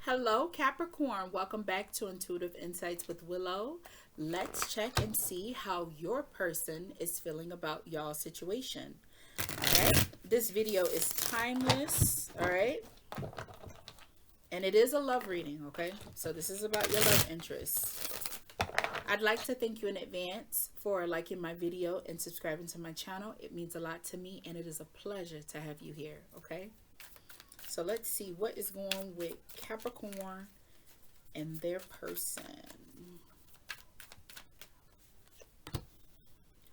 Hello, Capricorn. Welcome back to Intuitive Insights with Willow. Let's check and see how your person is feeling about y'all's situation. All right. This video is timeless. All right. And it is a love reading. Okay. So this is about your love interests. I'd like to thank you in advance for liking my video and subscribing to my channel. It means a lot to me and it is a pleasure to have you here. Okay. So let's see what is going on with Capricorn and their person.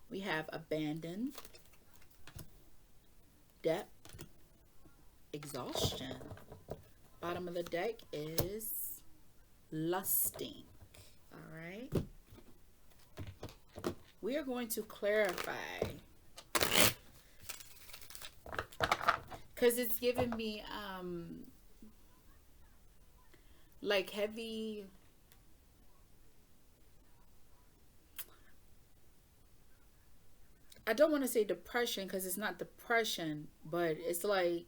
We have abandon, depth, exhaustion. Bottom of the deck is lusting. All right. We are going to clarify, because it's giving me like heavy, I don't want to say depression because it's not depression, but it's like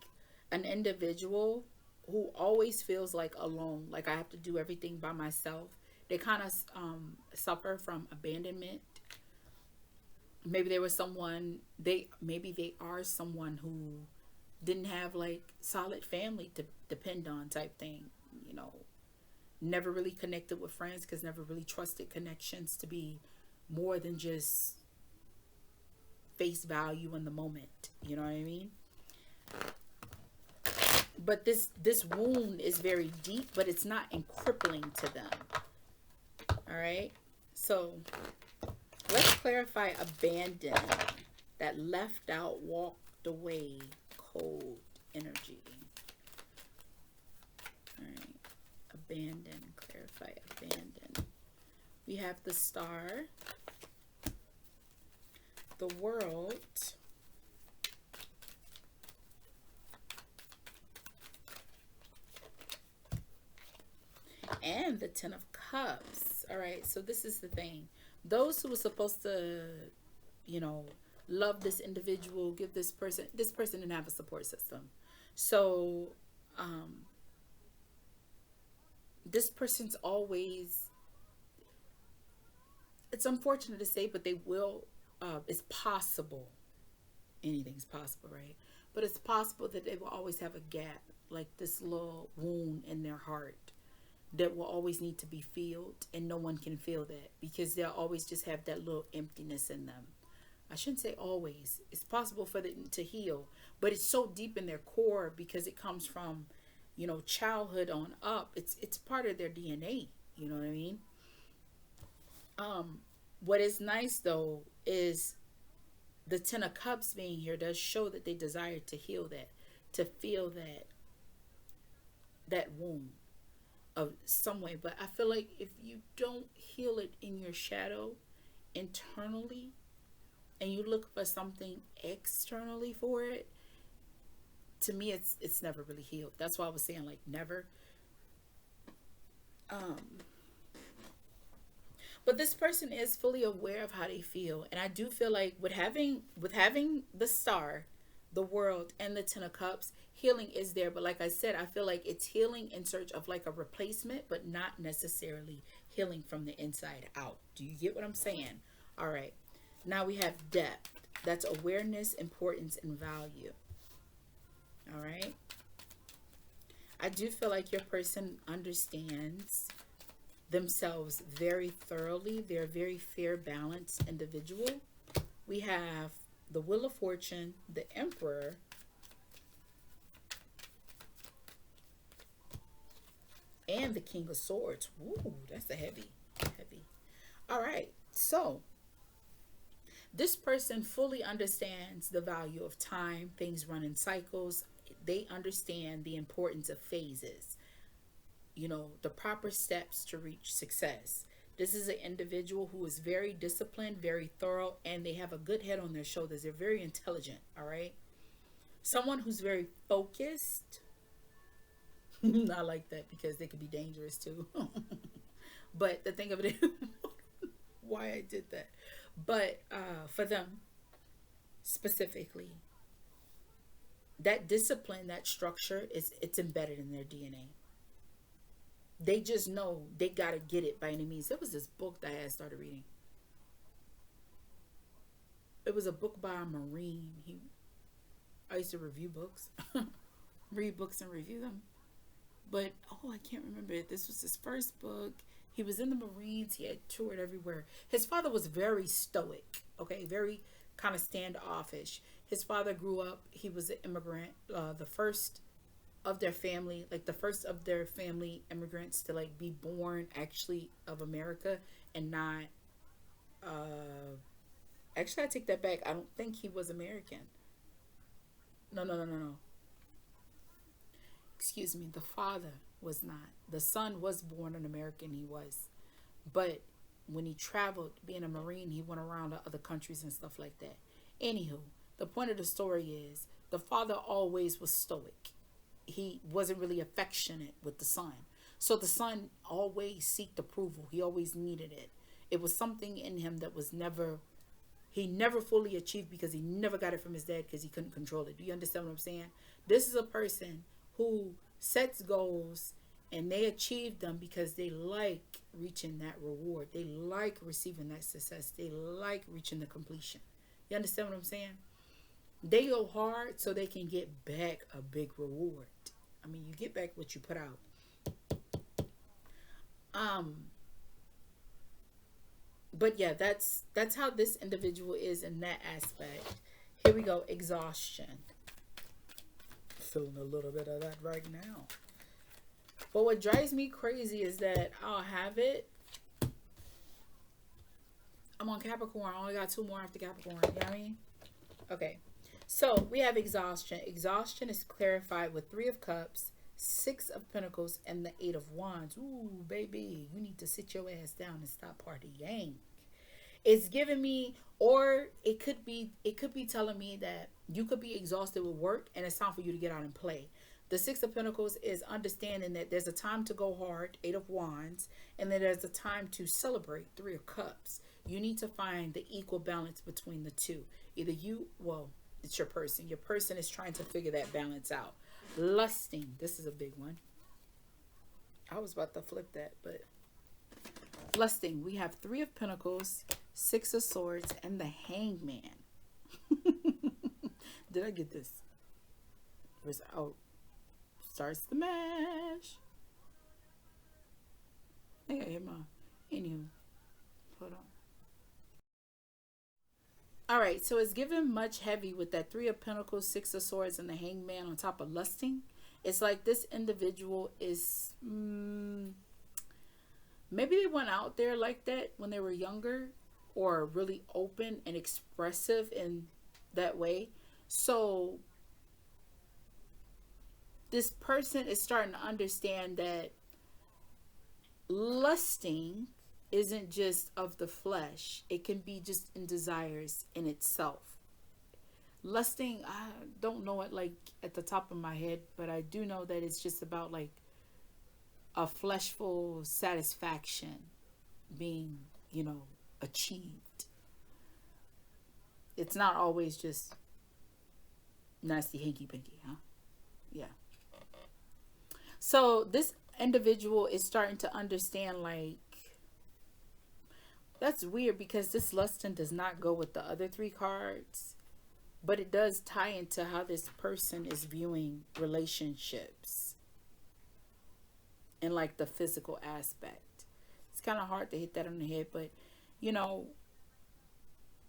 an individual who always feels like alone, like I have to do everything by myself. They kind of suffer from abandonment. Maybe there was someone, maybe they are someone who didn't have like solid family to depend on, type thing, you know. Never really connected with friends because never really trusted connections to be more than just face value in the moment. You know what I mean? But this wound is very deep, but it's not crippling to them. All right. So let's clarify abandon. That left out, walked away, cold energy. All right. Abandon, clarify abandon. We have the Star, the World, and the Ten of Cups. All right, so this is the thing. Those who were supposed to, you know, love this individual, give this person didn't have a support system. So, this person's always, it's unfortunate to say, but they will, it's possible, anything's possible, right? But it's possible that they will always have a gap, like this little wound in their heart that will always need to be filled, and no one can feel that because they'll always just have that little emptiness in them. I shouldn't say always. It's possible for them to heal, but it's so deep in their core because it comes from, you know, childhood on up. It's part of their DNA. You know what I mean? What is nice though is the Ten of Cups being here does show that they desire to heal that, to feel that wound of some way. But I feel like if you don't heal it in your shadow internally and you look for something externally for it, to me it's never really healed. That's why I was saying like never. But this person is fully aware of how they feel, and I do feel like with having the Star, the World, and the Ten of Cups, healing is there. But like I said, I feel like it's healing in search of like a replacement, but not necessarily healing from the inside out. Do you get what I'm saying? All right. Now we have depth. That's awareness, importance, and value. All right. I do feel like your person understands themselves very thoroughly. They're a very fair, balanced individual. We have the Wheel of Fortune, the Emperor, and the King of Swords. Ooh, that's a heavy. All right. So this person fully understands the value of time. Things run in cycles. They understand the importance of phases, you know, the proper steps to reach success. This is an individual who is very disciplined, very thorough, and they have a good head on their shoulders. They're very intelligent, all right? Someone who's very focused. I like that because they could be dangerous too. But the thing of it is, why I did that. But for them specifically, that discipline, that structure, it's embedded in their DNA. They just know they gotta get it by any means. There was this book that I had started reading. It was a book by a Marine. I used to review books, read books and review them. But oh, I can't remember it. This was his first book. He was in the Marines. He had toured everywhere. His father was very stoic. Okay, very kind of standoffish. His father grew up. He was an immigrant. The first of their family, like the first of their family immigrants to like be born actually of America and not. Actually, I take that back. I don't think he was American. No, no, no, no, no. Excuse me. The father was not. The son was born an American. He was, but when he traveled, being a Marine, he went around to other countries and stuff like that. Anywho, the point of the story is the father always was stoic. He wasn't really affectionate with the son. So the son always seeked approval. He always needed it. It was something in him that was never, he never fully achieved because he never got it from his dad because he couldn't control it. Do you understand what I'm saying? This is a person who sets goals and they achieve them because they like reaching that reward. They like receiving that success. They like reaching the completion. You understand what I'm saying? They go hard so they can get back a big reward. I mean, you get back what you put out. But yeah, that's how this individual is in that aspect. Here we go, exhaustion. Feeling a little bit of that right now. But what drives me crazy is that I'll have it. I'm on Capricorn. I only got 2 more after Capricorn. You know what I mean? Okay. So we have exhaustion. Exhaustion is clarified with 3 of Cups, 6 of Pentacles, and the 8 of Wands. Ooh, baby, you need to sit your ass down and stop partying. It's giving me, or it could be telling me that you could be exhausted with work and it's time for you to get out and play. The 6 of Pentacles is understanding that there's a time to go hard, 8 of Wands, and then there's a time to celebrate, 3 of Cups. You need to find the equal balance between the two. Either you, well, it's your person. Your person is trying to figure that balance out. Lusting, this is a big one. I was about to flip that, but lusting, we have 3 of Pentacles, 6 of Swords, and the Hangman. Did I get this? Where's, oh, starts the mash. I think I hit my, anywho, hold on. All right, so it's given much heavy with that 3 of Pentacles, 6 of Swords, and the Hangman on top of lusting. It's like this individual is, maybe they went out there like that when they were younger or really open and expressive in that way. So this person is starting to understand that lusting isn't just of the flesh. It can be just in desires in itself. Lusting, I don't know it like at the top of my head, but I do know that it's just about like a fleshful satisfaction being, achieved. It's not always just nasty hanky pinky, huh? Yeah. So this individual is starting to understand, like, that's weird because this lusting does not go with the other 3 cards, but it does tie into how this person is viewing relationships and like the physical aspect. It's kind of hard to hit that on the head, but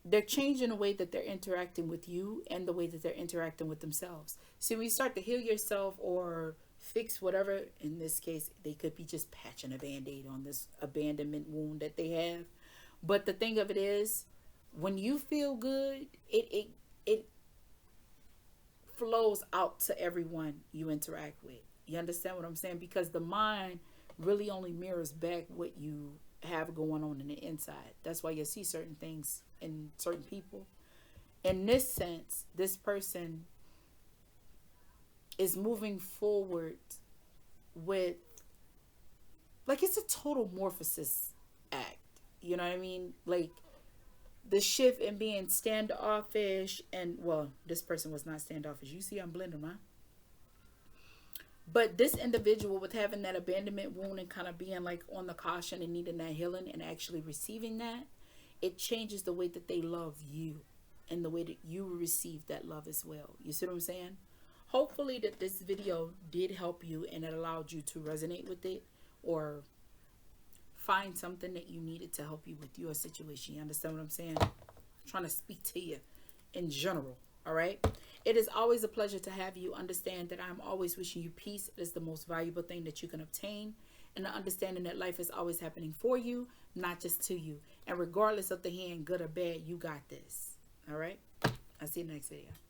they're changing the way that they're interacting with you and the way that they're interacting with themselves. See, when you start to heal yourself or fix whatever, in this case, they could be just patching a band-aid on this abandonment wound that they have. But the thing of it is, when you feel good, it flows out to everyone you interact with. You understand what I'm saying? Because the mind really only mirrors back what you have going on in the inside. That's why you see certain things in certain people. In this sense, this person is moving forward with, like, it's a total morphosis act. You know what I mean? Like, the shift in being standoffish, and, well, this person was not standoffish. You see I'm blending, huh? But this individual, with having that abandonment wound and kind of being like on the caution and needing that healing and actually receiving that, it changes the way that they love you and the way that you receive that love as well. You see what I'm saying? Hopefully that this video did help you and it allowed you to resonate with it or find something that you needed to help you with your situation. You understand what I'm saying? I'm trying to speak to you in general. All right. It is always a pleasure to have you. Understand that I'm always wishing you peace. It is the most valuable thing that you can obtain. And the understanding that life is always happening for you, not just to you. And regardless of the hand, good or bad, you got this. All right. I'll see you next video.